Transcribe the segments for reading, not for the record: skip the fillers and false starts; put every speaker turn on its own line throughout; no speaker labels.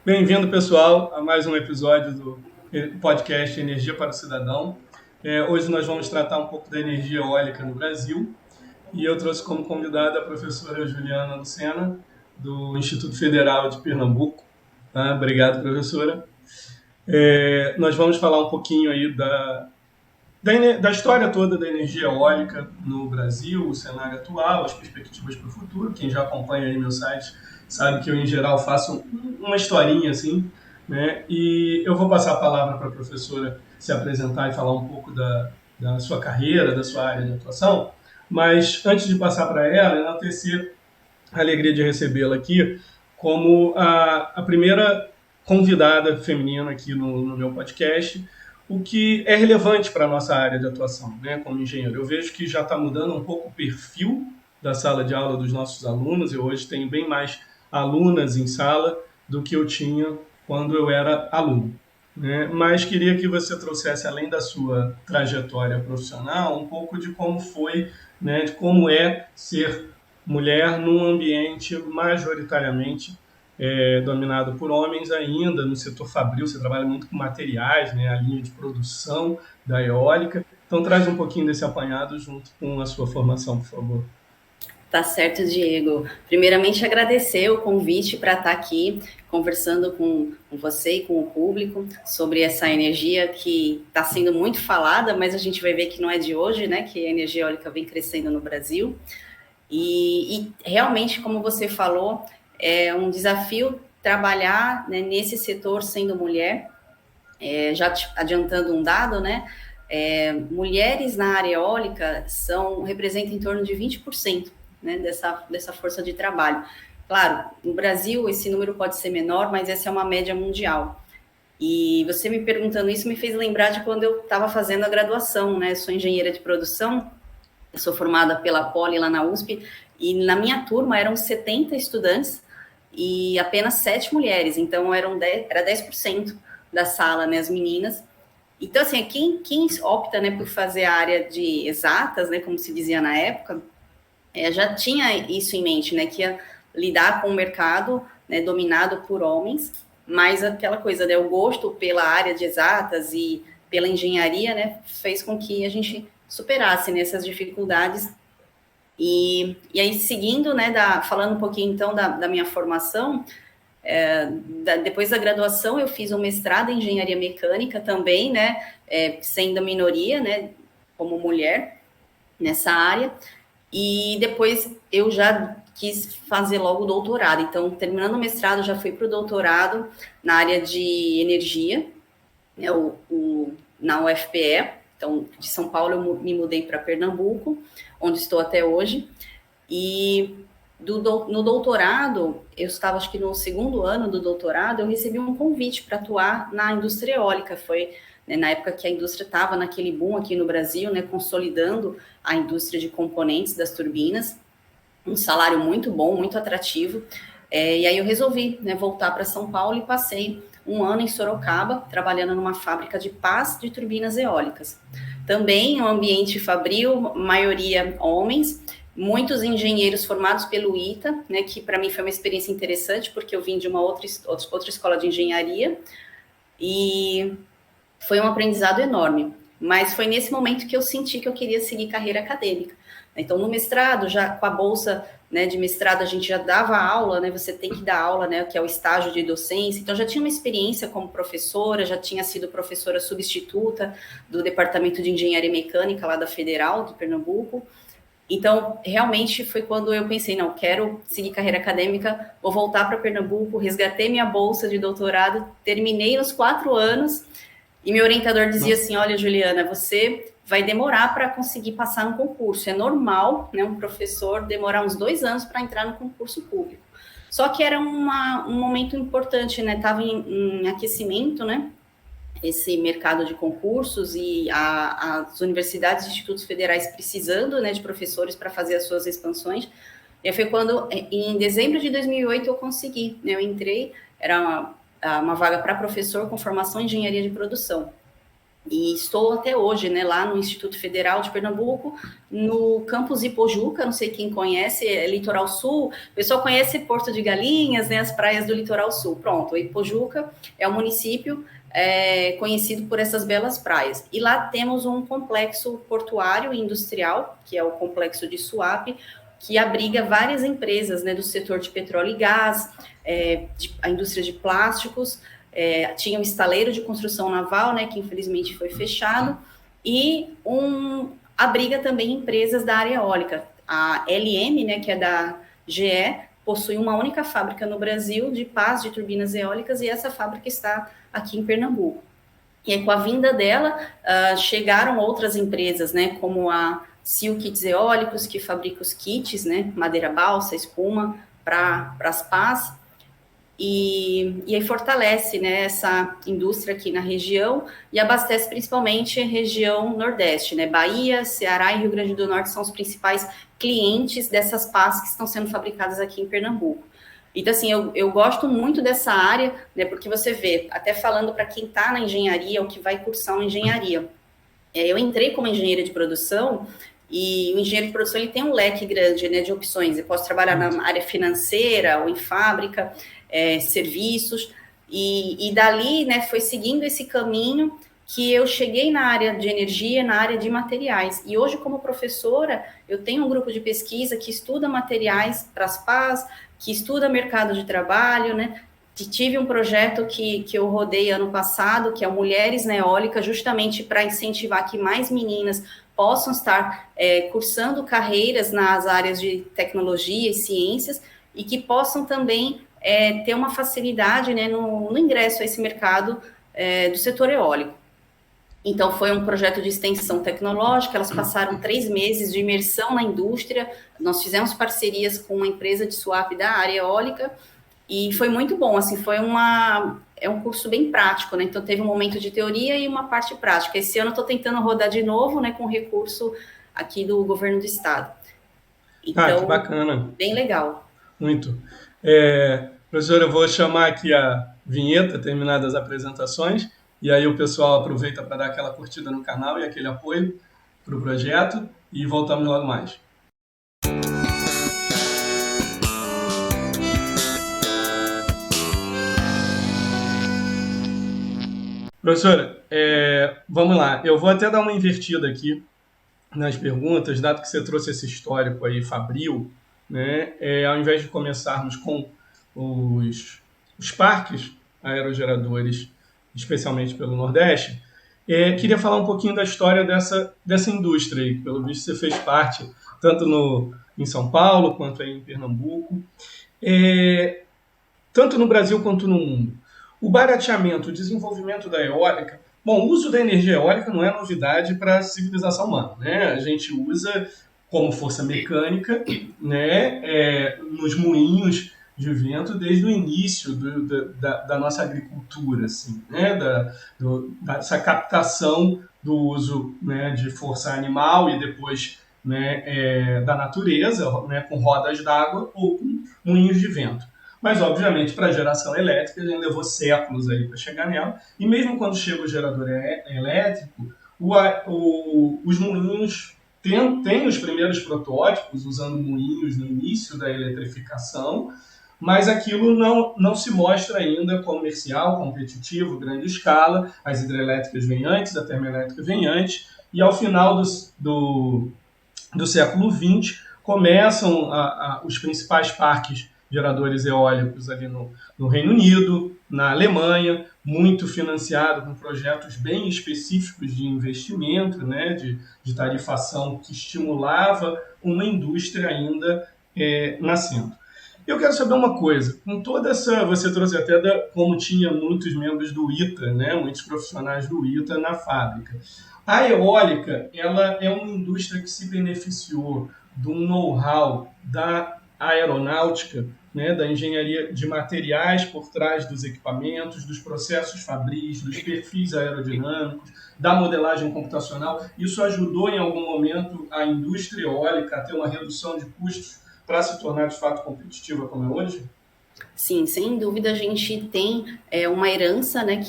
Bem-vindo, pessoal, a mais um episódio do podcast Energia para o Cidadão. Hoje nós vamos tratar um pouco da energia eólica no Brasil e eu trouxe como convidada a professora Juliana Lucena, do Instituto Federal de Pernambuco. Tá? Obrigado, professora. Nós vamos falar um pouquinho aí da história toda da energia eólica no Brasil, o cenário atual, as perspectivas para o futuro. Quem já acompanha aí meu site sabe que eu, em geral, faço uma historinha assim, né? E eu vou passar a palavra para a professora se apresentar e falar um pouco da sua carreira, da sua área de atuação. Mas antes de passar para ela, enaltecer a alegria de recebê-la aqui como a primeira convidada feminina aqui no meu podcast, o que é relevante para a nossa área de atuação, né, como engenheiro. Eu vejo que já está mudando um pouco o perfil da sala de aula dos nossos alunos. Eu hoje tenho bem mais alunas em sala do que eu tinha quando eu era aluno. Né? Mas queria que você trouxesse, além da sua trajetória profissional, um pouco de como foi, né, de como é ser mulher num ambiente majoritariamente dominado por homens ainda, no setor fabril. Você trabalha muito com materiais, né, a linha de produção da eólica. Então traz um pouquinho desse apanhado junto com a sua formação, por favor.
Tá certo, Diego. Primeiramente, agradecer o convite para estar aqui conversando com você e com o público sobre essa energia que está sendo muito falada, mas a gente vai ver que não é de hoje, né? Que a energia eólica vem crescendo no Brasil. E realmente, como você falou, é um desafio trabalhar, né, nesse setor sendo mulher. Já adiantando um dado, né? Mulheres na área eólica representam em torno de 20%, né, dessa força de trabalho. Claro, no Brasil esse número pode ser menor, mas essa é uma média mundial. E você me perguntando isso me fez lembrar de quando eu estava fazendo a graduação, né? Eu sou engenheira de produção, eu sou formada pela Poli lá na USP, e na minha turma eram 70 estudantes e apenas 7 mulheres, então era 10% da sala, né, as meninas. Então, assim, quem opta, né, por fazer a área de exatas, né, como se dizia na época, já tinha isso em mente, né, que ia lidar com o mercado, né, dominado por homens, mas aquela coisa, né, o gosto pela área de exatas e pela engenharia, né, fez com que a gente superasse nessas dificuldades. E aí, seguindo, né, falando um pouquinho, então, da minha formação, depois da graduação, eu fiz um mestrado em engenharia mecânica também, né, sendo minoria, né, como mulher nessa área, e depois eu já quis fazer logo o doutorado. Então, terminando o mestrado, já fui para o doutorado na área de energia, né, na UFPE. Então, de São Paulo, eu me mudei para Pernambuco, onde estou até hoje. E no doutorado, eu estava acho que no segundo ano do doutorado, eu recebi um convite para atuar na indústria eólica. Foi, né, na época que a indústria estava naquele boom aqui no Brasil, né, consolidando a indústria de componentes das turbinas, um salário muito bom, muito atrativo. E aí eu resolvi, né, voltar para São Paulo e passei um ano em Sorocaba, trabalhando numa fábrica de pás de turbinas eólicas. Também um ambiente fabril, maioria homens, muitos engenheiros formados pelo ITA, né, que para mim foi uma experiência interessante, porque eu vim de uma outra escola de engenharia, e foi um aprendizado enorme. Mas foi nesse momento que eu senti que eu queria seguir carreira acadêmica. Então, no mestrado, já com a bolsa, né, de mestrado, a gente já dava aula, né, você tem que dar aula, né, que é o estágio de docência. Então, já tinha uma experiência como professora, já tinha sido professora substituta do Departamento de Engenharia Mecânica lá da Federal de Pernambuco. Então, realmente foi quando eu pensei, não, quero seguir carreira acadêmica, vou voltar para Pernambuco, resgatei minha bolsa de doutorado, terminei nos 4 anos, e meu orientador dizia
Nossa.
assim, olha, Juliana, você vai demorar para conseguir passar no concurso. É normal, né, um professor demorar uns 2 anos para entrar no concurso público. Só que era um momento importante, né? Estava em aquecimento, né? Esse mercado de concursos e as universidades e institutos federais precisando, né, de professores para fazer as suas expansões. E foi quando, em dezembro de 2008, eu consegui, né, eu entrei, era uma vaga para professor com formação em engenharia de produção. E estou até hoje, né, lá no Instituto Federal de Pernambuco, no campus Ipojuca, não sei quem conhece, é Litoral Sul. O pessoal conhece Porto de Galinhas, né, as praias do Litoral Sul. Pronto, Ipojuca é um município conhecido por essas belas praias. E lá temos um complexo portuário e industrial, que é o complexo de Suape, que abriga várias empresas, né, do setor de petróleo e gás, a indústria de plásticos. Tinha um estaleiro de construção naval, né, que infelizmente foi fechado, e abriga também empresas da área eólica. A LM, né, que é da GE, possui uma única fábrica no Brasil de pás de turbinas eólicas, e essa fábrica está aqui em Pernambuco. E aí, com a vinda dela, chegaram outras empresas, né, como a Sil Kits Eólicos, que fabrica os kits, né, madeira balsa, espuma, para as pás. E aí fortalece, né, essa indústria aqui na região e abastece principalmente a região Nordeste, né? Bahia, Ceará e Rio Grande do Norte são os principais clientes dessas pás que estão sendo fabricadas aqui em Pernambuco. Então, assim, eu gosto muito dessa área, né, porque você vê, até falando para quem está na engenharia ou que vai cursar uma engenharia. Eu entrei como engenheira de produção e o engenheiro de produção ele tem um leque grande, né, de opções. Eu posso trabalhar na área financeira ou em fábrica, serviços, e dali, né, foi seguindo esse caminho que eu cheguei na área de energia, na área de materiais. E hoje, como professora, eu tenho um grupo de pesquisa que estuda materiais para as pás, que estuda mercado de trabalho, né? Tive um projeto que eu rodei ano passado, que é o Mulheres na Eólica, justamente para incentivar que mais meninas possam estar cursando carreiras nas áreas de tecnologia e ciências e que possam também ter uma facilidade, né, no ingresso a esse mercado do setor eólico. Então, foi um projeto de extensão tecnológica, elas passaram 3 meses de imersão na indústria, nós fizemos parcerias com uma empresa de swap da área eólica, e foi muito bom, assim, é um curso bem prático, né, então teve um momento de teoria e uma parte prática. Esse ano eu estou tentando rodar de novo, né, com recurso aqui do governo do estado. Então,
que bacana.
Bem legal.
Muito. Professora, eu vou chamar aqui a vinheta, terminadas as apresentações, e aí o pessoal aproveita para dar aquela curtida no canal e aquele apoio para o projeto, e voltamos logo mais. Professora, vamos lá. Eu vou até dar uma invertida aqui nas perguntas, dado que você trouxe esse histórico aí, fabril, né? Ao invés de começarmos com os parques aerogeradores, especialmente pelo Nordeste, queria falar um pouquinho da história dessa indústria aí, que pelo visto você fez parte, tanto em São Paulo quanto aí em Pernambuco, tanto no Brasil quanto no mundo. O barateamento, o desenvolvimento da eólica. Bom, o uso da energia eólica não é novidade para a civilização humana, né? A gente usa como força mecânica, né, nos moinhos de vento desde o início da nossa agricultura, assim, né? Dessa captação do uso, né, de força animal e depois, né, da natureza, né, com rodas d'água ou com moinhos de vento. Mas, obviamente, para a geração elétrica, ele levou séculos aí para chegar nela. E mesmo quando chega o gerador elétrico, os moinhos têm os primeiros protótipos usando moinhos no início da eletrificação, mas aquilo não se mostra ainda comercial, competitivo, grande escala. As hidrelétricas vêm antes, a termoelétrica vem antes, e ao final do século XX começam os principais parques geradores eólicos ali no Reino Unido, na Alemanha, muito financiado com projetos bem específicos de investimento, né, de tarifação que estimulava uma indústria ainda nascendo. Eu quero saber uma coisa, com toda essa, você trouxe até como tinha muitos membros do ITA, né, muitos profissionais do ITA na fábrica. A eólica, ela é uma indústria que se beneficiou do know-how da aeronáutica, né, da engenharia de materiais por trás dos equipamentos, dos processos fabris, dos perfis aerodinâmicos, da modelagem computacional. Isso ajudou em algum momento a indústria eólica a ter uma redução de custos para se tornar de fato competitiva como é hoje?
Sim, sem dúvida a gente tem uma herança, né,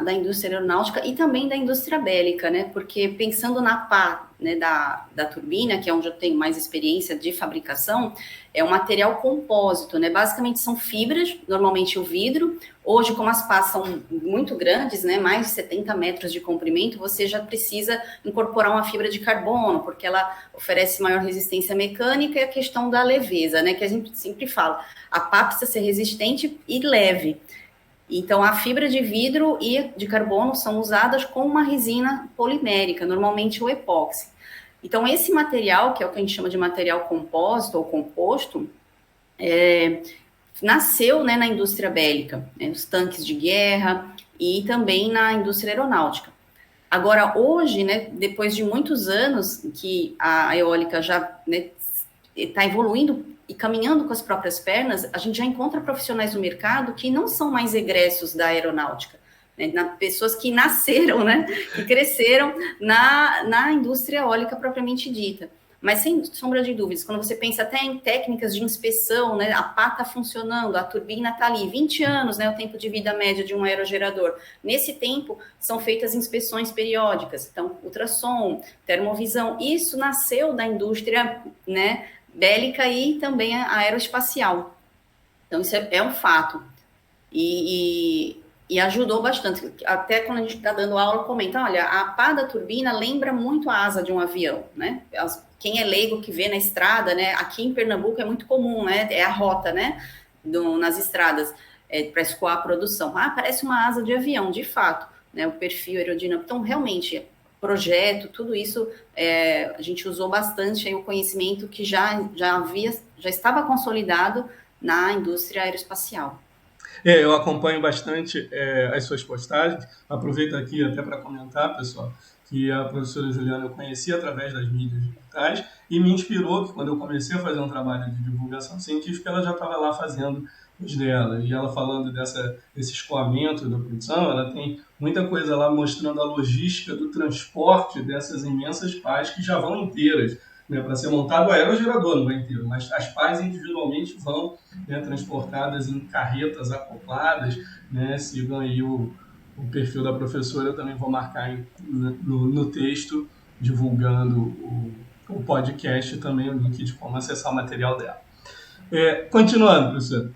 da indústria aeronáutica e também da indústria bélica, né, porque pensando na pá, né, da turbina, que é onde eu tenho mais experiência de fabricação, é um material compósito, né, basicamente são fibras, normalmente o vidro. Hoje, como as pás são muito grandes, né, mais de 70 metros de comprimento, você já precisa incorporar uma fibra de carbono, porque ela oferece maior resistência mecânica e a questão da leveza, né, que a gente sempre fala. A pá precisa ser resistente e leve. Então, a fibra de vidro e de carbono são usadas com uma resina polimérica, normalmente o epóxi. Então, esse material, que é o que a gente chama de material compósito ou composto, nasceu, né, na indústria bélica, né, nos tanques de guerra e também na indústria aeronáutica. Agora, hoje, né, depois de muitos anos que a eólica já, né, está evoluindo e caminhando com as próprias pernas, a gente já encontra profissionais no mercado que não são mais egressos da aeronáutica, né, pessoas que nasceram, né, que cresceram na indústria eólica propriamente dita. Mas sem sombra de dúvidas, quando você pensa até em técnicas de inspeção, né, a pá está funcionando, a turbina está ali, 20 anos, né, o tempo de vida média de um aerogerador. Nesse tempo, são feitas inspeções periódicas, então, ultrassom, termovisão, isso nasceu da indústria, né, bélica e também a aeroespacial. Então, isso é um fato. E ajudou bastante. Até quando a gente está dando aula, comenta, olha, a pá da turbina lembra muito a asa de um avião, né? Quem é leigo que vê na estrada, né? Aqui em Pernambuco é muito comum, né? É a rota, né? Nas estradas, para escoar a produção. Ah, parece uma asa de avião, de fato, né? O perfil aerodinâmico. Então, realmente, projeto, tudo isso, a gente usou bastante aí o conhecimento que já estava consolidado na indústria aeroespacial.
Eu acompanho bastante as suas postagens. Aproveito aqui até para comentar, pessoal, que a professora Juliana eu conheci através das mídias digitais e me inspirou que quando eu comecei a fazer um trabalho de divulgação científica, ela já estava lá fazendo os dela. E ela falando desse escoamento da produção, ela tem muita coisa lá mostrando a logística do transporte dessas imensas pás que já vão inteiras, né, para ser montado o aerogerador não vai inteiro, mas as pás individualmente vão, né, transportadas em carretas acopladas, né, sigam aí o perfil da professora, eu também vou marcar no texto, divulgando o podcast, também o link de como acessar o material dela. Continuando, professor.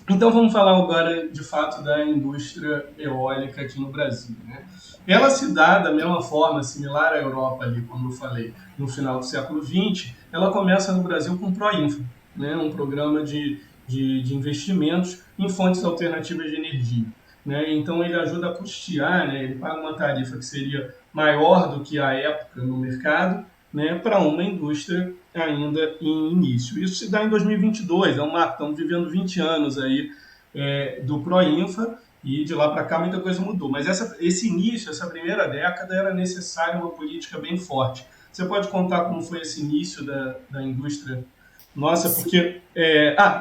Então vamos falar agora, de fato, da indústria eólica aqui no Brasil, né? Ela se dá da mesma forma, similar à Europa ali, como eu falei, no final do século XX, ela começa no Brasil com o Proinfa, né? Um programa de investimentos em fontes alternativas de energia, né? Então ele ajuda a custear, né? Ele paga uma tarifa que seria maior do que a época no mercado, né? Para uma indústria ainda em início. Isso se dá em 2022, estamos vivendo 20 anos aí do Proinfa, e de lá para cá muita coisa mudou. Mas esse início, essa primeira década, era necessária uma política bem forte. Você pode contar como foi esse início da indústria nossa? Porque,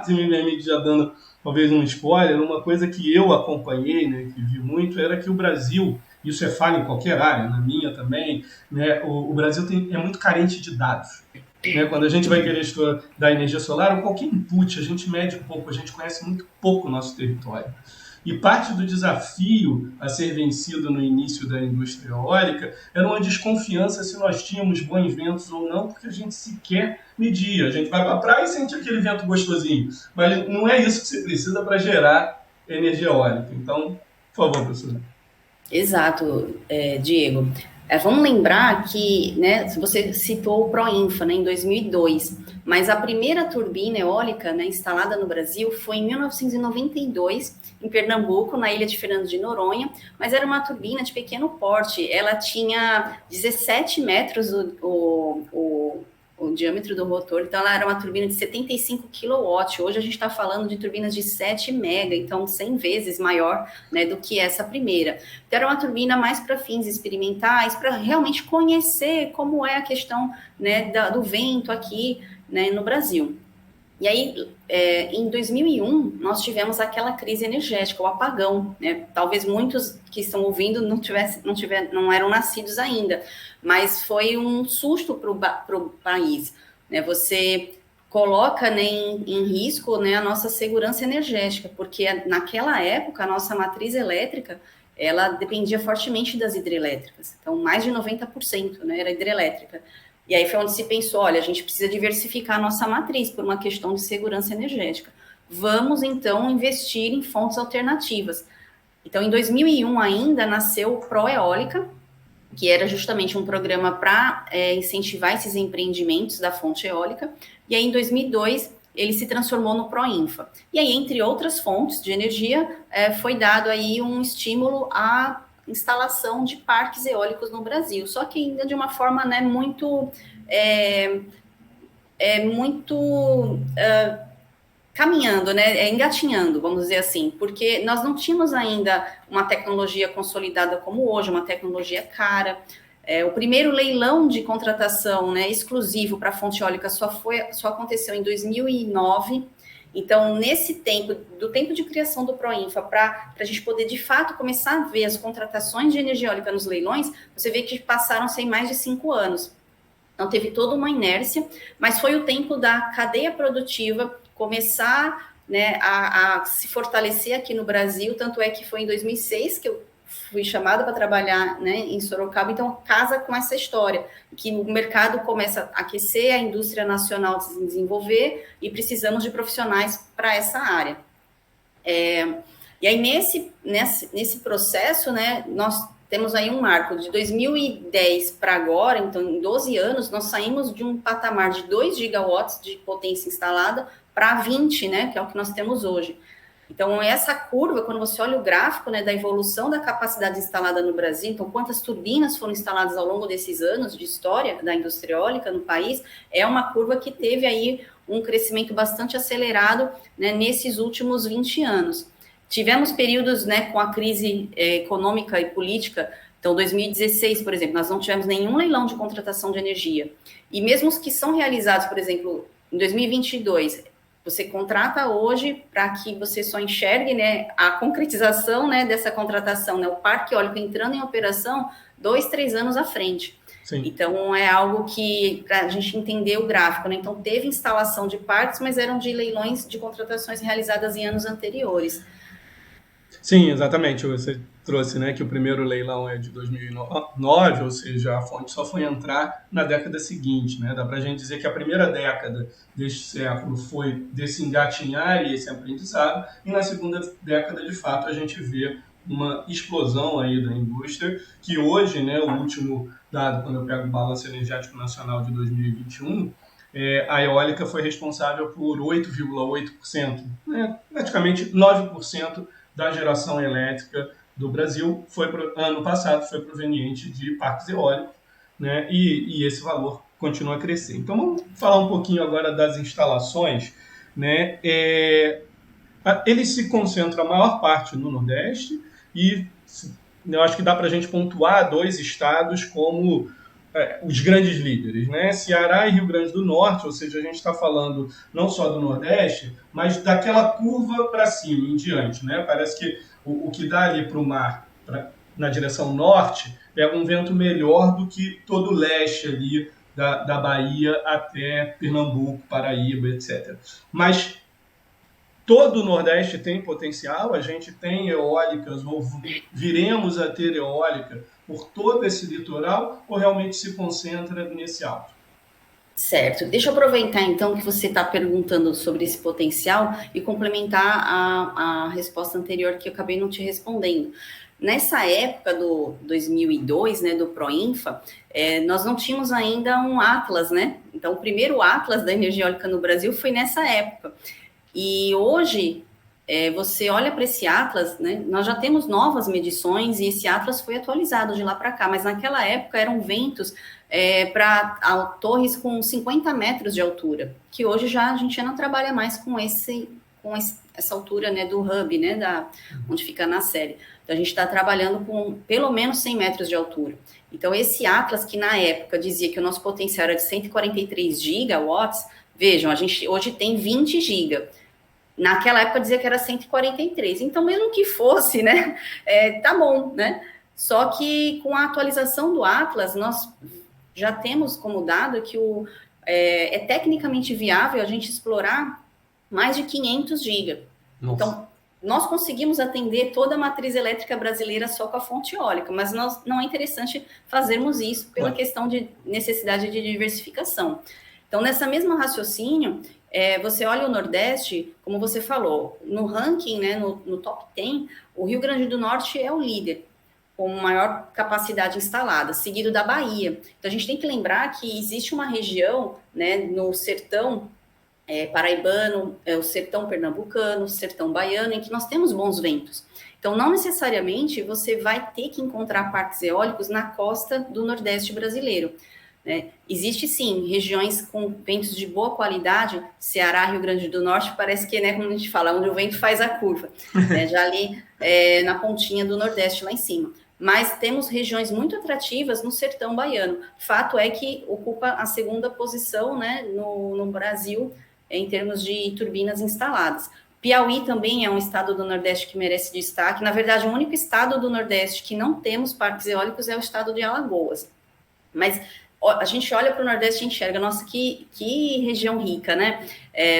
se me permite, já dando talvez um spoiler, uma coisa que eu acompanhei, né, que vi muito, era que o Brasil, isso é falha em qualquer área, na minha também, né, o Brasil é muito carente de dados. Né? Quando a gente vai querer estudar energia solar, ou qualquer input, a gente mede pouco, a gente conhece muito pouco o nosso território. E parte do desafio a ser vencido no início da indústria eólica era uma desconfiança se nós tínhamos bons ventos ou não, porque a gente sequer media. A gente vai para a praia e sente aquele vento gostosinho, mas não é isso que você precisa para gerar energia eólica. Então, por favor, professor.
Exato, Diego. Vamos lembrar que, né, você citou o Proinfa, né, em 2002, mas a primeira turbina eólica, né, instalada no Brasil foi em 1992, em Pernambuco, na ilha de Fernando de Noronha, mas era uma turbina de pequeno porte. Ela tinha 17 metros o diâmetro do rotor, então ela era uma turbina de 75 kW. Hoje a gente está falando de turbinas de 7 mega, então 100 vezes maior, né, do que essa primeira. Então era uma turbina mais para fins experimentais, para realmente conhecer como é a questão, né, do vento aqui, né, no Brasil. E aí, em 2001, nós tivemos aquela crise energética, o apagão, né? Talvez muitos que estão ouvindo não eram nascidos ainda, mas foi um susto para o país, né? Você coloca, né, em risco, né, a nossa segurança energética, porque naquela época a nossa matriz elétrica ela dependia fortemente das hidrelétricas, então mais de 90%, né, era hidrelétrica. E aí foi onde se pensou, olha, a gente precisa diversificar a nossa matriz por uma questão de segurança energética. Vamos, então, investir em fontes alternativas. Então, em 2001 ainda nasceu o Proeólica, que era justamente um programa para incentivar esses empreendimentos da fonte eólica. E aí, em 2002, ele se transformou no Proinfa. E aí, entre outras fontes de energia, foi dado aí um estímulo à instalação de parques eólicos no Brasil. Só que ainda de uma forma, né, muito caminhando, né, engatinhando, vamos dizer assim, porque nós não tínhamos ainda uma tecnologia consolidada como hoje, uma tecnologia cara. O primeiro leilão de contratação, né, exclusivo para a fonte eólica só aconteceu em 2009. Então, nesse tempo, do tempo de criação do Proinfa, para a gente poder, de fato, começar a ver as contratações de energia eólica nos leilões, você vê que passaram-se mais de 5 anos. Então, teve toda uma inércia, mas foi o tempo da cadeia produtiva começar, né, a se fortalecer aqui no Brasil, tanto é que foi em 2006 que eu fui chamada para trabalhar, né, em Sorocaba, então casa com essa história, que o mercado começa a aquecer, a indústria nacional se desenvolver e precisamos de profissionais para essa área. E aí, nesse processo, né, nós temos aí um marco de 2010 para agora, então em 12 anos, nós saímos de um patamar de 2 gigawatts de potência instalada para 20, né, que é o que nós temos hoje. Então, essa curva, quando você olha o gráfico, né, da evolução da capacidade instalada no Brasil, então quantas turbinas foram instaladas ao longo desses anos de história da indústria eólica no país, é uma curva que teve aí um crescimento bastante acelerado, né, nesses últimos 20 anos. Tivemos períodos, né, com a crise econômica e política. Então, 2016, por exemplo, nós não tivemos nenhum leilão de contratação de energia. E mesmo os que são realizados, por exemplo, em 2022, você contrata hoje para que você só enxergue, né, a concretização, né, dessa contratação, né, o parque eólico entrando em operação 2, 3 anos à frente. Sim. Então, é algo que, para a gente entender o gráfico, né, então teve instalação de parques, mas eram de leilões de contratações realizadas em anos anteriores.
Sim, exatamente. Você trouxe, né, que o primeiro leilão é de 2009, ou seja, a fonte só foi entrar na década seguinte, né? Dá para a gente dizer que a primeira década deste século foi desse engatinhar e esse aprendizado, e na segunda década, de fato, a gente vê uma explosão aí da indústria, que hoje, né, o último dado, quando eu pego o Balanço Energético Nacional de 2021, a eólica foi responsável por 8,8%, né, praticamente 9% da geração elétrica do Brasil ano passado foi proveniente de parques eólicos, né? E esse valor continua a crescer. Então vamos falar um pouquinho agora das instalações, né? Eles se concentram a maior parte no Nordeste e eu acho que dá para a gente pontuar 2 estados como os grandes líderes, né? Ceará e Rio Grande do Norte, ou seja, a gente está falando não só do Nordeste, mas daquela curva para cima, em diante, né? Parece que o que dá ali para o mar, na direção norte, é um vento melhor do que todo o leste ali da Bahia até Pernambuco, Paraíba, etc. Mas todo o Nordeste tem potencial, a gente tem eólicas, ou viremos a ter eólica por todo esse litoral, ou realmente se concentra nesse alto?
Certo. Deixa eu aproveitar, então, que você está perguntando sobre esse potencial e complementar a resposta anterior que eu acabei não te respondendo. Nessa época do 2002, né, do Proinfa, nós não tínhamos ainda um Atlas, né? Então, o primeiro Atlas da energia eólica no Brasil foi nessa época. E hoje, você olha para esse Atlas, né, nós já temos novas medições e esse Atlas foi atualizado de lá para cá, mas naquela época eram ventos para torres com 50 metros de altura, que hoje a gente já não trabalha mais com essa altura, né, do hub, né, onde fica na série. Então, a gente está trabalhando com pelo menos 100 metros de altura. Então, esse Atlas, que na época dizia que o nosso potencial era de 143 gigawatts, vejam, a gente hoje tem 20 giga. Naquela época dizia que era 143. Então, mesmo que fosse, né, tá bom, né? Só que com a atualização do Atlas, nós já temos como dado que é tecnicamente viável a gente explorar mais de 500 GB. Então, nós conseguimos atender toda a matriz elétrica brasileira só com a fonte eólica, mas não é interessante fazermos isso pela questão de necessidade de diversificação. Então, nessa mesma raciocínio, você olha o Nordeste, como você falou, no ranking, né, no top 10, o Rio Grande do Norte é o líder, com maior capacidade instalada, seguido da Bahia. Então, a gente tem que lembrar que existe uma região, né, no sertão paraibano, o sertão pernambucano, o sertão baiano, em que nós temos bons ventos. Então, não necessariamente você vai ter que encontrar parques eólicos na costa do Nordeste brasileiro. Né? Existe, sim, regiões com ventos de boa qualidade, Ceará, Rio Grande do Norte, parece que, né, como a gente fala, onde o vento faz a curva, né? Já ali na pontinha do Nordeste, lá em cima. Mas temos regiões muito atrativas no sertão baiano. Fato é que ocupa a segunda posição, né, no Brasil, em termos de turbinas instaladas. Piauí também é um estado do Nordeste que merece destaque. Na verdade, o único estado do Nordeste que não temos parques eólicos é o estado de Alagoas. Mas a gente olha para o Nordeste e enxerga, nossa, que região rica, né?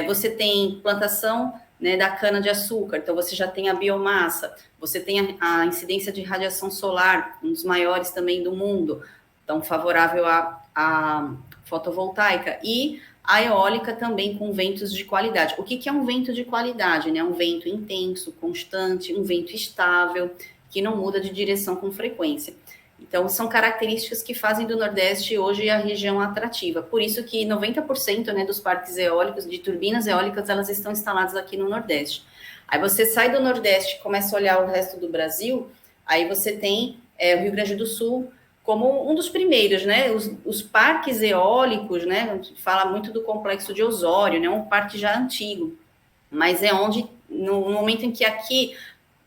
Você tem plantação, né, da cana-de-açúcar, então você já tem a biomassa, você tem a incidência de radiação solar, um dos maiores também do mundo, então favorável à fotovoltaica, e a eólica também com ventos de qualidade. O que é um vento de qualidade? Né? Um vento intenso, constante, um vento estável, que não muda de direção com frequência. Então, são características que fazem do Nordeste hoje a região atrativa. Por isso que 90%, né, dos parques eólicos, de turbinas eólicas, elas estão instaladas aqui no Nordeste. Aí você sai do Nordeste e começa a olhar o resto do Brasil, aí você tem o Rio Grande do Sul como um dos primeiros, né? Os parques eólicos, né? A gente fala muito do Complexo de Osório, né? Um parque já antigo, mas é onde, no momento em que aqui,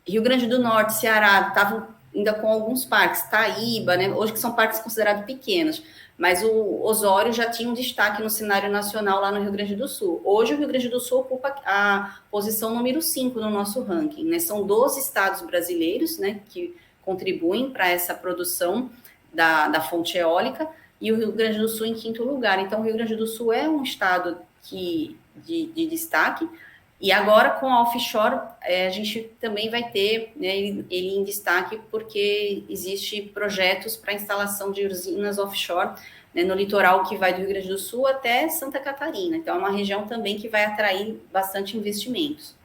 Rio Grande do Norte, Ceará, estavam ainda com alguns parques, Taíba, né? Hoje que são parques considerados pequenos, mas o Osório já tinha um destaque no cenário nacional lá no Rio Grande do Sul. Hoje o Rio Grande do Sul ocupa a posição número 5 no nosso ranking, né? São 12 estados brasileiros, né, que contribuem para essa produção da fonte eólica, e o Rio Grande do Sul em quinto lugar. Então, o Rio Grande do Sul é um estado de destaque, e agora com a offshore, a gente também vai ter, né, ele em destaque, porque existe projetos para instalação de usinas offshore, né, no litoral que vai do Rio Grande do Sul até Santa Catarina. Então, é uma região também que vai atrair bastante investimentos.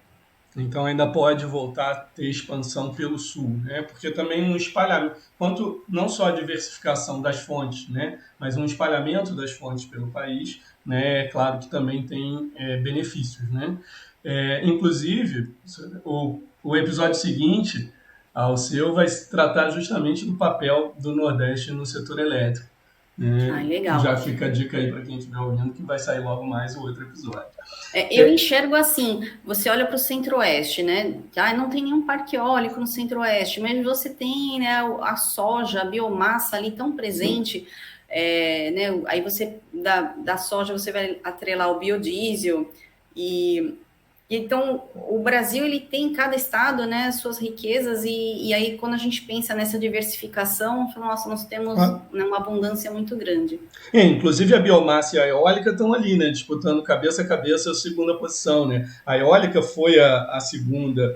Então ainda pode voltar a ter expansão pelo sul, né? Porque também um espalhamento, quanto não só a diversificação das fontes, né? Mas um espalhamento das fontes pelo país, né? É claro que também tem benefícios, né? Inclusive, o episódio seguinte ao seu vai se tratar justamente do papel do Nordeste no setor elétrico.
Legal.
Já fica a dica aí para quem estiver ouvindo que vai sair logo mais o outro episódio.
Eu enxergo assim, você olha para o Centro-Oeste, né? Não tem nenhum parque eólico no Centro-Oeste, mas você tem, né, a soja, a biomassa ali tão presente, né? Aí você, da soja, você vai atrelar o biodiesel, e então o Brasil, ele tem em cada estado, né, suas riquezas, e aí quando a gente pensa nessa diversificação, nossa, nós temos, né, uma abundância muito grande.
Inclusive a biomassa e a eólica estão ali, né, disputando cabeça a cabeça a segunda posição, né? A eólica foi a segunda,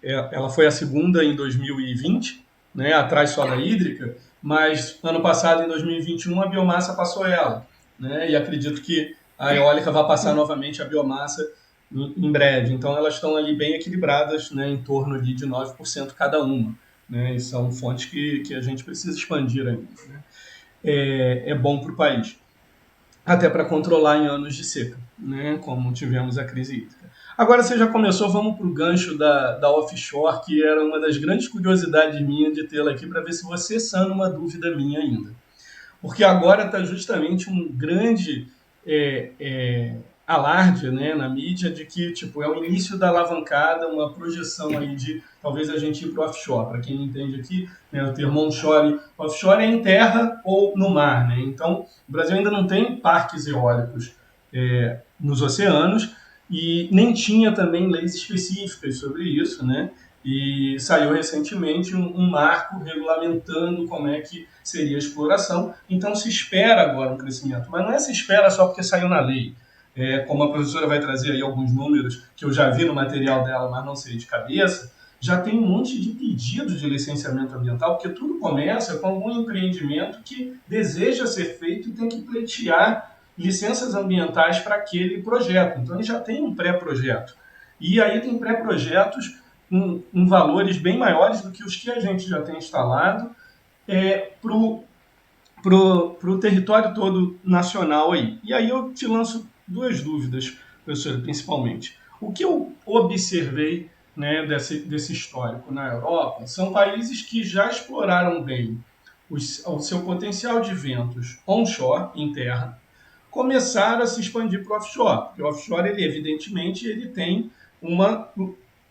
ela foi a segunda em 2020, né, atrás só da hídrica, mas ano passado, em 2021, a biomassa passou ela, né? E acredito que a eólica vai passar novamente a biomassa em breve. Então, elas estão ali bem equilibradas, né, em torno ali de 9% cada uma. Né, e são fontes que a gente precisa expandir ainda. Né? É bom para o país. Até para controlar em anos de seca, né, como tivemos a crise hídrica. Agora você já começou, vamos para o gancho da offshore, que era uma das grandes curiosidades minhas de tê-la aqui, para ver se você sana uma dúvida minha ainda. Porque agora está justamente um grande alarde, né, na mídia de que tipo, é o início da alavancada, uma projeção aí de talvez a gente ir para o offshore. Para quem não entende aqui, né, o termo onshore, offshore é em terra ou no mar. Né? Então, o Brasil ainda não tem parques eólicos nos oceanos, e nem tinha também leis específicas sobre isso, né? E saiu recentemente um marco regulamentando como é que seria a exploração. Então se espera agora um crescimento, mas não é se espera só porque saiu na lei. Como a professora vai trazer aí alguns números que eu já vi no material dela, mas não sei de cabeça, já tem um monte de pedidos de licenciamento ambiental, porque tudo começa com algum empreendimento que deseja ser feito e tem que pleitear licenças ambientais para aquele projeto. Então, ele já tem um pré-projeto. E aí tem pré-projetos em valores bem maiores do que os que a gente já tem instalado para o território todo nacional aí. E aí eu te lanço duas dúvidas, professora, principalmente. O que eu observei, né, desse histórico na Europa são países que já exploraram bem o seu potencial de ventos onshore, em terra, começaram a se expandir para o offshore. Porque o offshore, evidentemente, ele tem uma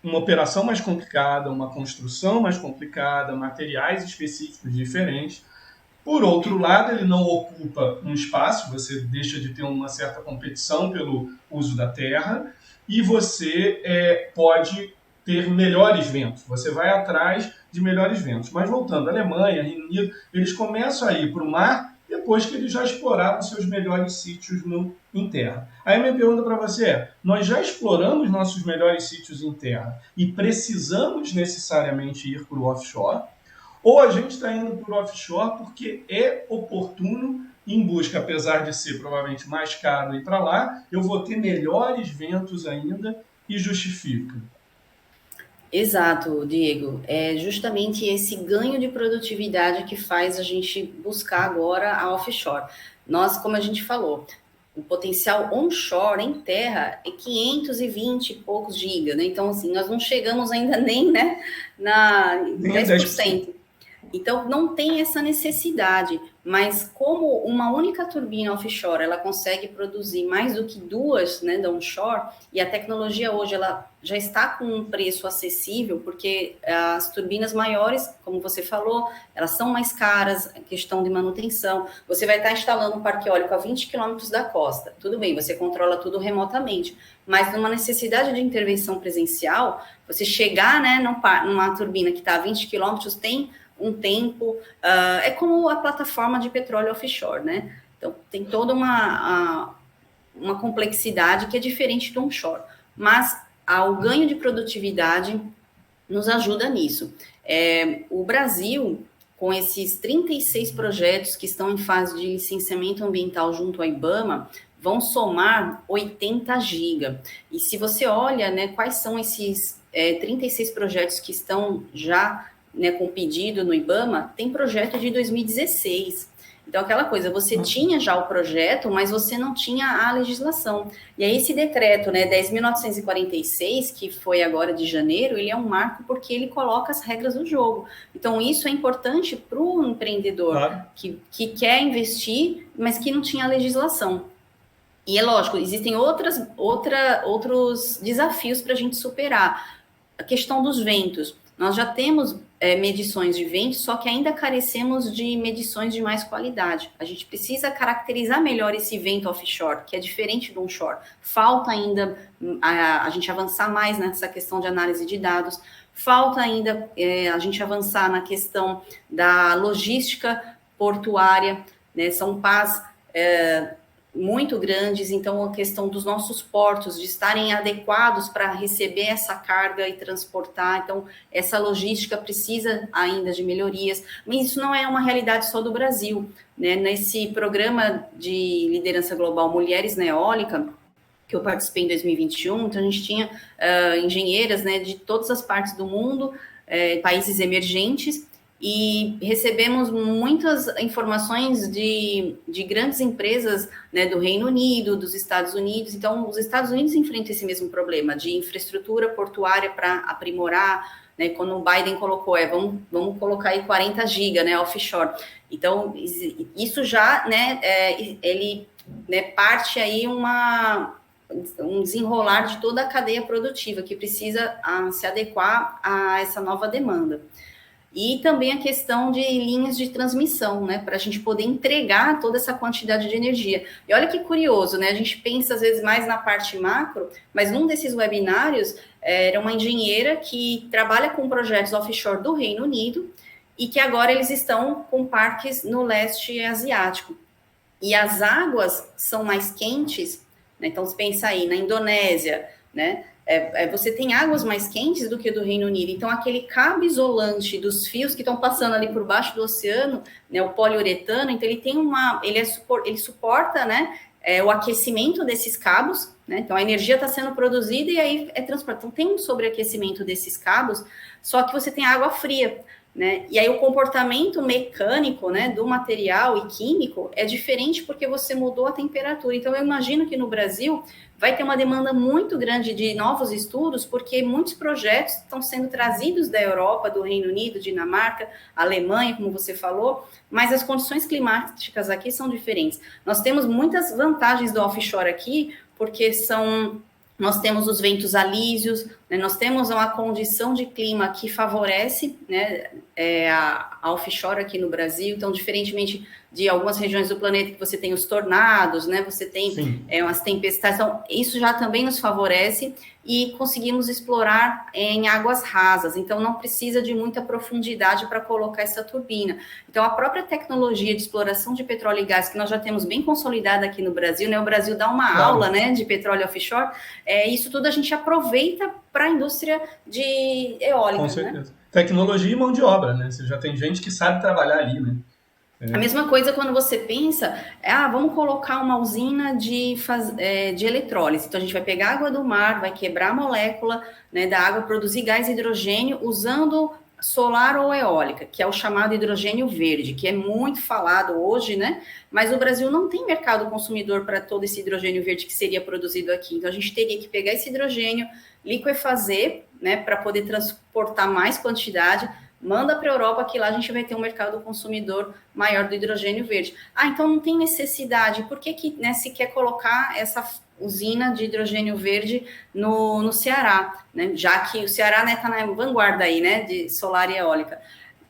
operação mais complicada, uma construção mais complicada, materiais específicos diferentes. Por outro lado, ele não ocupa um espaço, você deixa de ter uma certa competição pelo uso da terra e você pode ter melhores ventos, você vai atrás de melhores ventos. Mas voltando, Alemanha, Reino Unido, eles começam a ir para o mar depois que eles já exploraram seus melhores sítios em terra. Aí a minha pergunta para você é, nós já exploramos nossos melhores sítios em terra e precisamos necessariamente ir para o offshore? Ou a gente está indo para o offshore porque é oportuno, em busca, apesar de ser provavelmente mais caro ir para lá, eu vou ter melhores ventos ainda e justifica.
Exato, Diego. É justamente esse ganho de produtividade que faz a gente buscar agora a offshore. Nós, como a gente falou, o potencial onshore em terra é 520 e poucos gigas, né? Então, assim, nós não chegamos ainda nem, né, na
Nem
10%. Então, não tem essa necessidade, mas como uma única turbina offshore, ela consegue produzir mais do que duas, né, da onshore, e a tecnologia hoje, ela já está com um preço acessível, porque as turbinas maiores, como você falou, elas são mais caras, a questão de manutenção. Você vai estar instalando um parque eólico a 20 quilômetros da costa, tudo bem, você controla tudo remotamente, mas numa necessidade de intervenção presencial, você chegar, né, numa turbina que está a 20 quilômetros, tem um tempo, é como a plataforma de petróleo offshore, né? Então, tem toda uma complexidade que é diferente do onshore, mas o ganho de produtividade nos ajuda nisso. O Brasil, com esses 36 projetos que estão em fase de licenciamento ambiental junto ao IBAMA, vão somar 80 gigas. E se você olha, né, quais são esses 36 projetos que estão já, né, com pedido no IBAMA, tem projeto de 2016. Então, aquela coisa, você tinha já o projeto, mas você não tinha a legislação. E aí, esse decreto, né, 10.946, que foi agora de janeiro, ele é um marco porque ele coloca as regras do jogo. Então, isso é importante para o empreendedor, claro, que quer investir, mas que não tinha a legislação. E é lógico, existem outros desafios para a gente superar. A questão dos ventos. Nós já temos medições de vento, só que ainda carecemos de medições de mais qualidade. A gente precisa caracterizar melhor esse vento offshore, que é diferente do onshore. Falta ainda a gente avançar mais nessa questão de análise de dados. Falta ainda a gente avançar na questão da logística portuária, né? São PAs muito grandes, então a questão dos nossos portos, de estarem adequados para receber essa carga e transportar, então essa logística precisa ainda de melhorias, mas isso não é uma realidade só do Brasil, né? Nesse programa de liderança global Mulheres na Eólica, que eu participei em 2021, então a gente tinha engenheiras, né, de todas as partes do mundo, países emergentes, e recebemos muitas informações de grandes empresas, né, do Reino Unido, dos Estados Unidos. Então, os Estados Unidos enfrentam esse mesmo problema de infraestrutura portuária para aprimorar, né, quando o Biden colocou, vamos colocar aí 40 gigas, né, offshore. Então, isso já, né, ele, né, parte aí um desenrolar de toda a cadeia produtiva que precisa se adequar a essa nova demanda. E também a questão de linhas de transmissão, né, para a gente poder entregar toda essa quantidade de energia. E olha que curioso, né, a gente pensa às vezes mais na parte macro, mas num desses webinários era uma engenheira que trabalha com projetos offshore do Reino Unido e que agora eles estão com parques no leste asiático. E as águas são mais quentes, né, então você pensa aí na Indonésia, né, você tem águas mais quentes do que do Reino Unido. Então, aquele cabo isolante dos fios que estão passando ali por baixo do oceano, né, o poliuretano, então ele suporta, né, o aquecimento desses cabos, né? Então, a energia está sendo produzida e aí é transportada. Então, tem um sobreaquecimento desses cabos, só que você tem água fria, né? E aí o comportamento mecânico, né, do material e químico é diferente porque você mudou a temperatura. Então, eu imagino que no Brasil vai ter uma demanda muito grande de novos estudos, porque muitos projetos estão sendo trazidos da Europa, do Reino Unido, Dinamarca, Alemanha, como você falou, mas as condições climáticas aqui são diferentes. Nós temos muitas vantagens do offshore aqui, porque nós temos os ventos alísios, né, nós temos uma condição de clima que favorece, né, a offshore aqui no Brasil. Então, diferentemente de algumas regiões do planeta que você tem os tornados, né, você tem umas tempestades, então isso já também nos favorece e conseguimos explorar em águas rasas, então não precisa de muita profundidade para colocar essa turbina. Então, a própria tecnologia de exploração de petróleo e gás, que nós já temos bem consolidada aqui no Brasil, né, o Brasil dá uma aula, né, de petróleo offshore, isso tudo a gente aproveita para a indústria de eólica.
Com certeza. Né? Tecnologia e mão de obra, né? Você já tem gente que sabe trabalhar ali, né?
A mesma coisa quando você pensa, vamos colocar uma usina de eletrólise. Então, a gente vai pegar água do mar, vai quebrar a molécula, né, da água, produzir gás e hidrogênio usando solar ou eólica, que é o chamado hidrogênio verde, que é muito falado hoje, né? Mas o Brasil não tem mercado consumidor para todo esse hidrogênio verde que seria produzido aqui. Então, a gente teria que pegar esse hidrogênio, liquefazer, né, para poder transportar mais quantidade, manda para a Europa, que lá a gente vai ter um mercado consumidor maior do hidrogênio verde. Então não tem necessidade. Por que, né, se quer colocar essa usina de hidrogênio verde no Ceará, né? Já que o Ceará, né, está na vanguarda aí, né, de solar e eólica.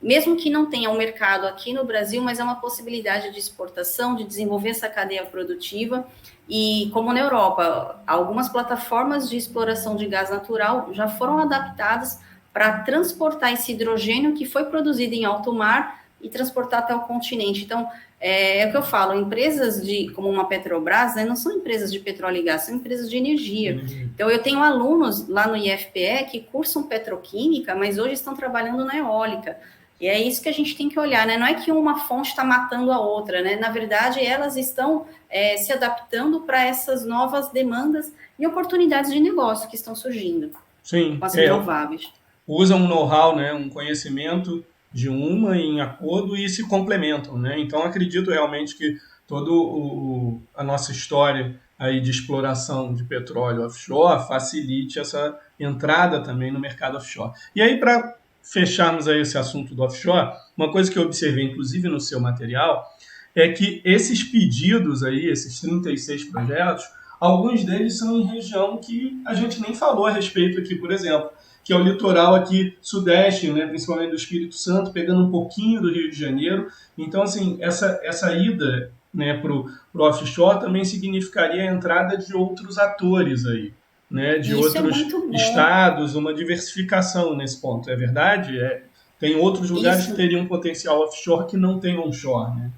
Mesmo que não tenha um mercado aqui no Brasil, mas é uma possibilidade de exportação, de desenvolver essa cadeia produtiva. E como na Europa, algumas plataformas de exploração de gás natural já foram adaptadas para transportar esse hidrogênio que foi produzido em alto mar e transportar até o continente. Então, é o que eu falo, empresas como uma Petrobras, né, não são empresas de petróleo e gás, são empresas de energia. Então, eu tenho alunos lá no IFPE que cursam petroquímica, mas hoje estão trabalhando na eólica. E é isso que a gente tem que olhar, né? Não é que uma fonte está matando a outra, né? Na verdade, elas estão se adaptando para essas novas demandas e oportunidades de negócio que estão surgindo.
Sim,
com as renováveis.
Usam um know-how, né, um conhecimento de uma em acordo e se complementam, né? Então, acredito realmente que toda a nossa história aí de exploração de petróleo offshore facilite essa entrada também no mercado offshore. E aí, para fecharmos aí esse assunto do offshore, uma coisa que eu observei, inclusive no seu material, é que esses pedidos aí, esses 36 projetos, alguns deles são em região que a gente nem falou a respeito aqui, por exemplo, que é o litoral aqui sudeste, né, principalmente do Espírito Santo, pegando um pouquinho do Rio de Janeiro. Então, assim, essa ida, né, para o offshore também significaria a entrada de outros atores aí, né, de outros estados, uma diversificação nesse ponto. É verdade? Tem outros lugares que teriam um potencial offshore que não tem onshore, né?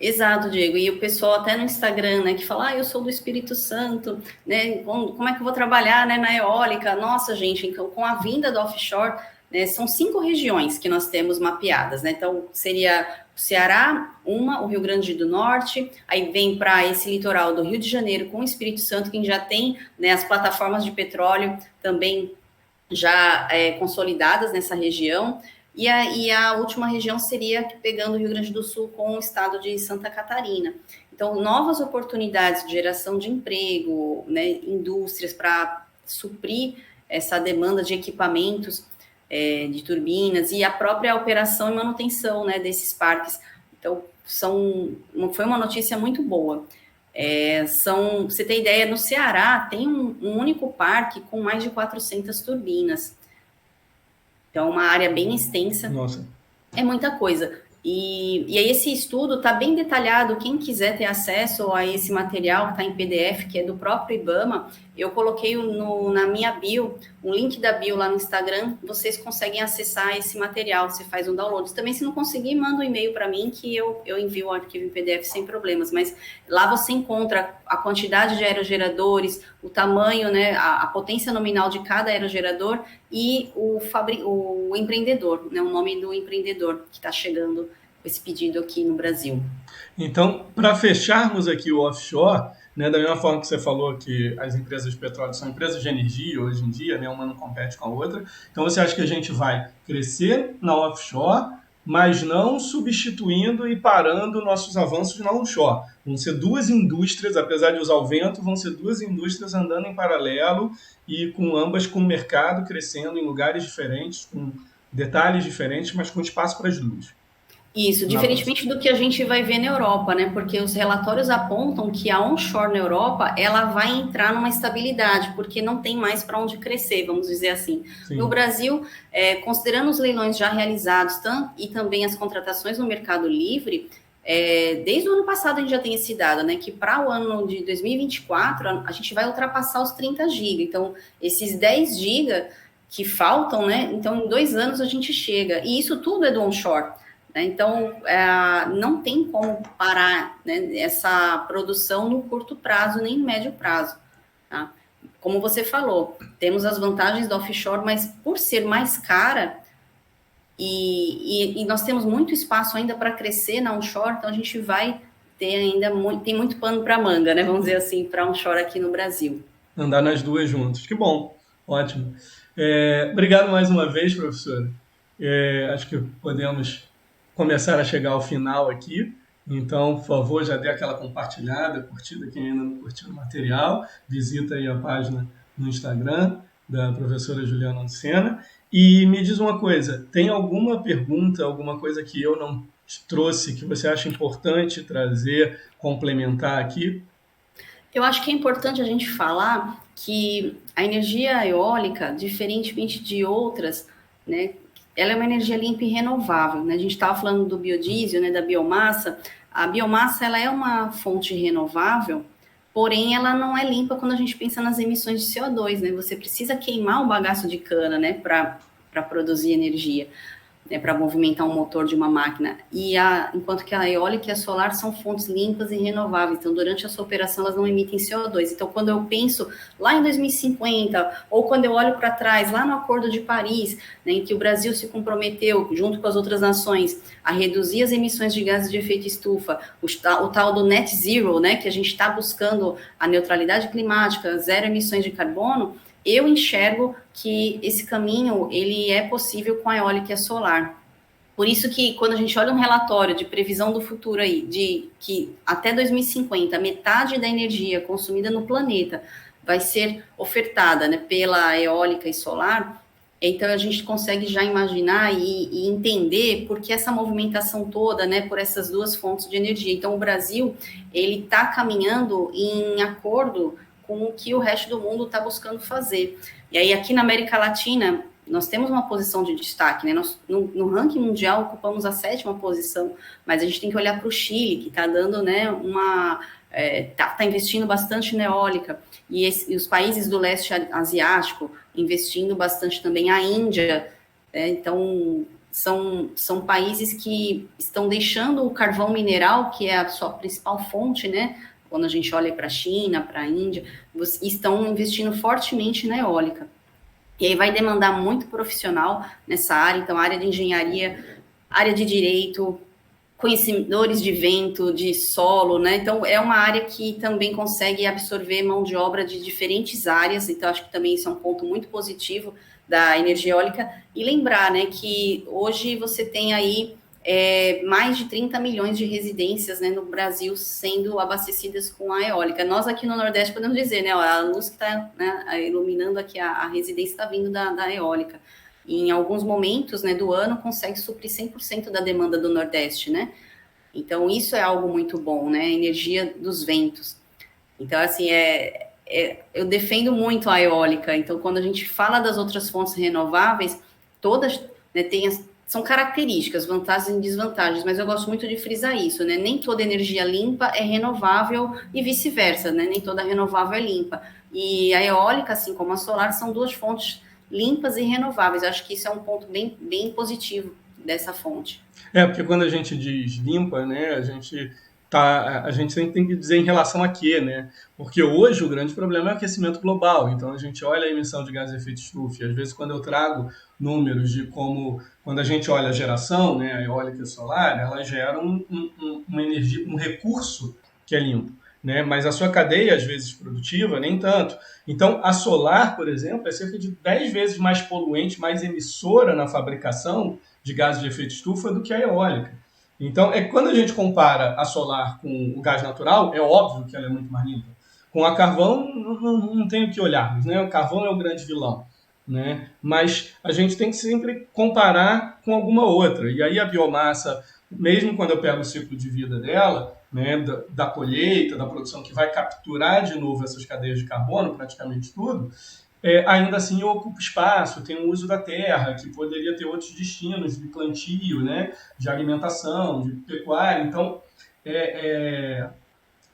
Exato, Diego. E o pessoal até no Instagram, né, que fala, eu sou do Espírito Santo, né, como é que eu vou trabalhar, né, na eólica? Nossa, gente, então, com a vinda do offshore, né, são 5 regiões que nós temos mapeadas, né? Então, seria o Ceará, o Rio Grande do Norte, aí vem para esse litoral do Rio de Janeiro com o Espírito Santo, que já tem, né, as plataformas de petróleo também já consolidadas nessa região. E a última região seria pegando o Rio Grande do Sul com o estado de Santa Catarina. Então, novas oportunidades de geração de emprego, né, indústrias para suprir essa demanda de equipamentos, de turbinas e a própria operação e manutenção, né, desses parques. Então, foi uma notícia muito boa. Você tem ideia, no Ceará tem um único parque com mais de 400 turbinas. Então, é uma área bem extensa.
Nossa.
É muita coisa. E aí esse estudo está bem detalhado, quem quiser ter acesso a esse material que está em PDF, que é do próprio IBAMA, eu coloquei na minha bio, um link da bio lá no Instagram, vocês conseguem acessar esse material, você faz um download. Também, se não conseguir, manda um e-mail para mim que eu envio o arquivo em PDF sem problemas, mas lá você encontra a quantidade de aerogeradores, o tamanho, né, a potência nominal de cada aerogerador e o empreendedor, né, o nome do empreendedor que está chegando com esse pedido aqui no Brasil.
Então, para fecharmos aqui o offshore, né, da mesma forma que você falou que as empresas de petróleo são empresas de energia hoje em dia, né, uma não compete com a outra, então você acha que a gente vai crescer na offshore, mas não substituindo e parando nossos avanços na onshore? Vão ser duas indústrias, apesar de usar o vento, vão ser duas indústrias andando em paralelo e com ambas com o mercado crescendo em lugares diferentes, com detalhes diferentes, mas com espaço para as duas.
Isso, diferentemente do que a gente vai ver na Europa, né? Porque os relatórios apontam que a onshore na Europa ela vai entrar numa estabilidade, porque não tem mais para onde crescer, vamos dizer assim. Sim. No Brasil, considerando os leilões já realizados e também as contratações no Mercado Livre, desde o ano passado a gente já tem esse dado, né? Que para o ano de 2024 a gente vai ultrapassar os 30 GB. Então, esses 10 GB que faltam, né? Então, em 2 anos a gente chega. E isso tudo é do onshore. Então, não tem como parar, né, essa produção no curto prazo, nem no médio prazo. Tá? Como você falou, temos as vantagens do offshore, mas por ser mais cara, e nós temos muito espaço ainda para crescer na onshore, então a gente vai ter ainda tem muito pano para manga, né, vamos dizer assim, para onshore aqui no Brasil.
Andar nas duas juntas. Que bom, ótimo. Obrigado mais uma vez, professora. Acho que podemos começar a chegar ao final aqui. Então, por favor, já dê aquela compartilhada, curtida, quem ainda não curtiu o material. Visita aí a página no Instagram da professora Juliana Lucena. E me diz uma coisa, tem alguma pergunta, alguma coisa que eu não trouxe que você acha importante trazer, complementar aqui?
Eu acho que é importante a gente falar que a energia eólica, diferentemente de outras, né, ela é uma energia limpa e renovável, né? A gente estava falando do biodiesel, né, da biomassa. A biomassa ela é uma fonte renovável, porém ela não é limpa quando a gente pensa nas emissões de CO2, né? Você precisa queimar um bagaço de cana, né, para produzir energia, né, para movimentar um motor de uma máquina. Enquanto que a eólica e a solar são fontes limpas e renováveis, então durante a sua operação elas não emitem CO2. Então quando eu penso lá em 2050, ou quando eu olho para trás, lá no Acordo de Paris, né, em que o Brasil se comprometeu, junto com as outras nações, a reduzir as emissões de gases de efeito estufa, o tal do net zero, né, que a gente está buscando a neutralidade climática, zero emissões de carbono, eu enxergo que esse caminho ele é possível com a eólica e a solar. Por isso que quando a gente olha um relatório de previsão do futuro aí, de que até 2050 metade da energia consumida no planeta vai ser ofertada, né, pela eólica e solar, então a gente consegue já imaginar e entender por que essa movimentação toda, né, por essas duas fontes de energia. Então o Brasil ele está caminhando em acordo com o que o resto do mundo está buscando fazer. E aí, aqui na América Latina, nós temos uma posição de destaque, né? Nós, no ranking mundial, ocupamos a 7ª posição, mas a gente tem que olhar para o Chile, que está dando, né, tá investindo bastante na eólica, e os países do leste asiático investindo bastante também, a Índia, então são países que estão deixando o carvão mineral, que é a sua principal fonte, né? Quando a gente olha para a China, para a Índia, estão investindo fortemente na eólica. E aí vai demandar muito profissional nessa área, então área de engenharia, área de direito, conhecedores de vento, de solo, né? Então é uma área que também consegue absorver mão de obra de diferentes áreas, então acho que também isso é um ponto muito positivo da energia eólica. E lembrar, né, que hoje você tem aí mais de 30 milhões de residências, né, no Brasil sendo abastecidas com a eólica. Nós aqui no Nordeste podemos dizer, né, a luz que está, né, iluminando aqui a residência está vindo da eólica. E em alguns momentos, né, do ano consegue suprir 100% da demanda do Nordeste, né? Então isso é algo muito bom, né? A energia dos ventos. Então assim eu defendo muito a eólica. Então quando a gente fala das outras fontes renováveis, todas, né, são características, vantagens e desvantagens, mas eu gosto muito de frisar isso, né? Nem toda energia limpa é renovável e vice-versa, né? Nem toda renovável é limpa. E a eólica, assim como a solar, são duas fontes limpas e renováveis. Acho que isso é um ponto bem, bem positivo dessa fonte.
Porque quando a gente diz limpa, né, a gente sempre tem que dizer em relação a quê, né? Porque hoje o grande problema é o aquecimento global. Então a gente olha a emissão de gás de efeito estufa. E às vezes quando eu trago números de como, quando a gente olha a geração, né, a eólica e a solar, elas geram uma energia, um recurso que é limpo. Né? Mas a sua cadeia, às vezes, produtiva, nem tanto. Então, a solar, por exemplo, é cerca de 10 vezes mais poluente, mais emissora na fabricação de gases de efeito estufa do que a eólica. Então, quando a gente compara a solar com o gás natural, é óbvio que ela é muito mais limpa. Com a carvão, não tem o que olharmos, né? O carvão é o grande vilão. Né? Mas a gente tem que sempre comparar com alguma outra. E aí a biomassa, mesmo quando eu pego o ciclo de vida dela, né, da colheita, da produção, que vai capturar de novo essas cadeias de carbono, praticamente tudo, ainda assim ocupa espaço, tem o uso da terra, que poderia ter outros destinos de plantio, né, de alimentação, de pecuária. Então,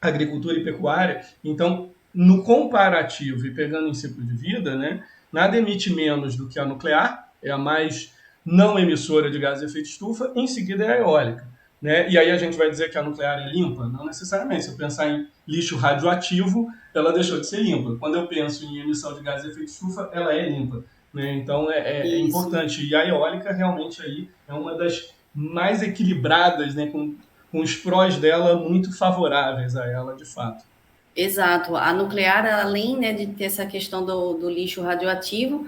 agricultura e pecuária. Então, no comparativo e pegando em ciclo de vida, né, nada emite menos do que a nuclear, é a mais não emissora de gases de efeito estufa, em seguida é a eólica. Né? E aí a gente vai dizer que a nuclear é limpa? Não necessariamente. Se eu pensar em lixo radioativo, ela deixou de ser limpa. Quando eu penso em emissão de gases de efeito estufa, ela é limpa. Né? Então é importante. E a eólica realmente aí é uma das mais equilibradas, né? com os prós dela muito favoráveis a ela, de fato.
Exato. A nuclear, além, né, de ter essa questão do lixo radioativo,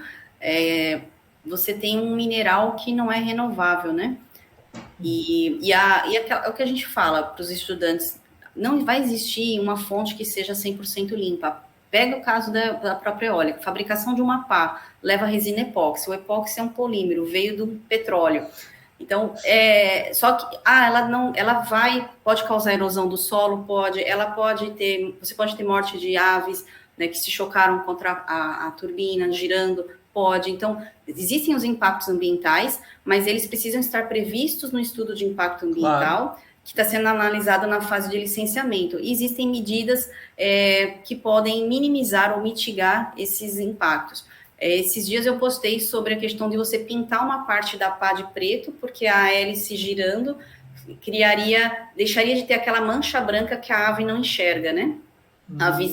você tem um mineral que não é renovável, né? É o que a gente fala para os estudantes, não vai existir uma fonte que seja 100% limpa. Pega o caso da própria eólica, fabricação de uma pá, leva resina epóxi. O epóxi é um polímero, veio do petróleo. Então, só que pode causar erosão do solo, você pode ter morte de aves, né, que se chocaram contra a turbina, girando, pode. Então, existem os impactos ambientais, mas eles precisam estar previstos no estudo de impacto ambiental, claro, que está sendo analisado na fase de licenciamento. E existem medidas que podem minimizar ou mitigar esses impactos. Esses dias eu postei sobre a questão de você pintar uma parte da pá de preto, porque a hélice girando deixaria de ter aquela mancha branca que a ave não enxerga, né?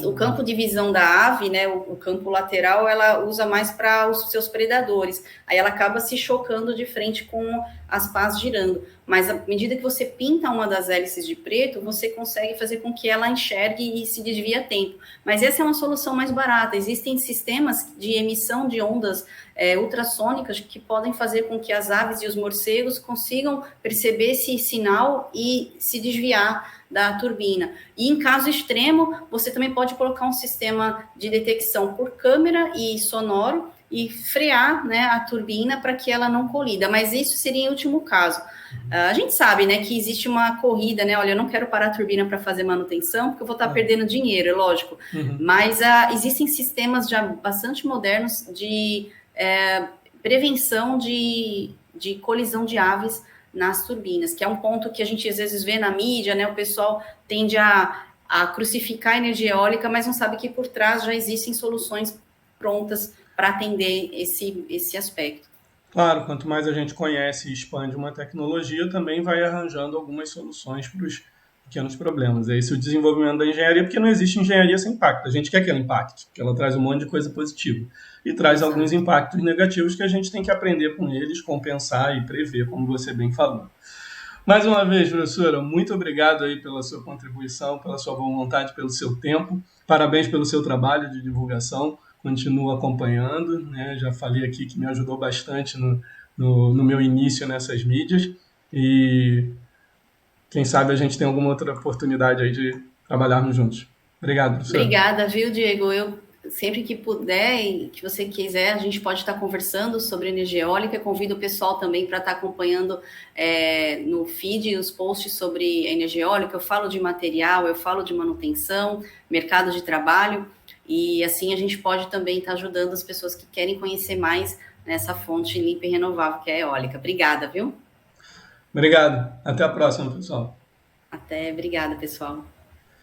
O campo de visão da ave, né, o campo lateral, ela usa mais para os seus predadores. Aí ela acaba se chocando de frente com as pás girando. Mas à medida que você pinta uma das hélices de preto, você consegue fazer com que ela enxergue e se desvie a tempo. Mas essa é uma solução mais barata. Existem sistemas de emissão de ondas ultrassônicas que podem fazer com que as aves e os morcegos consigam perceber esse sinal e se desviar da turbina. E em caso extremo, você também pode colocar um sistema de detecção por câmera e sonoro e frear, né, a turbina para que ela não colida. Mas isso seria em último caso. A gente sabe, né, que existe uma corrida, né? Olha, eu não quero parar a turbina para fazer manutenção, porque eu vou estar perdendo dinheiro, é lógico. Uhum. Mas existem sistemas já bastante modernos de prevenção de colisão de aves nas turbinas, que é um ponto que a gente às vezes vê na mídia, né? O pessoal tende a crucificar a energia eólica, mas não sabe que por trás já existem soluções prontas para atender esse aspecto.
Claro, quanto mais a gente conhece e expande uma tecnologia, também vai arranjando algumas soluções para os pequenos problemas. É esse o desenvolvimento da engenharia, porque não existe engenharia sem impacto. A gente quer que ela impacte, porque ela traz um monte de coisa positiva. E traz alguns impactos negativos que a gente tem que aprender com eles, compensar e prever, como você bem falou. Mais uma vez, professora, muito obrigado aí pela sua contribuição, pela sua boa vontade, pelo seu tempo. Parabéns pelo seu trabalho de divulgação. Continuo acompanhando, né? Já falei aqui que me ajudou bastante no meu início nessas mídias. E quem sabe a gente tem alguma outra oportunidade aí de trabalharmos juntos. Obrigado, professora.
Obrigada, viu, Diego? Eu sempre que puder e que você quiser, a gente pode estar conversando sobre energia eólica. Convido o pessoal também para estar acompanhando no feed os posts sobre energia eólica. Eu falo de material, eu falo de manutenção, mercado de trabalho, e assim a gente pode também estar ajudando as pessoas que querem conhecer mais nessa fonte limpa e renovável que é a eólica. Obrigada, viu?
Obrigado. Até a próxima, pessoal.
Até, obrigada, pessoal.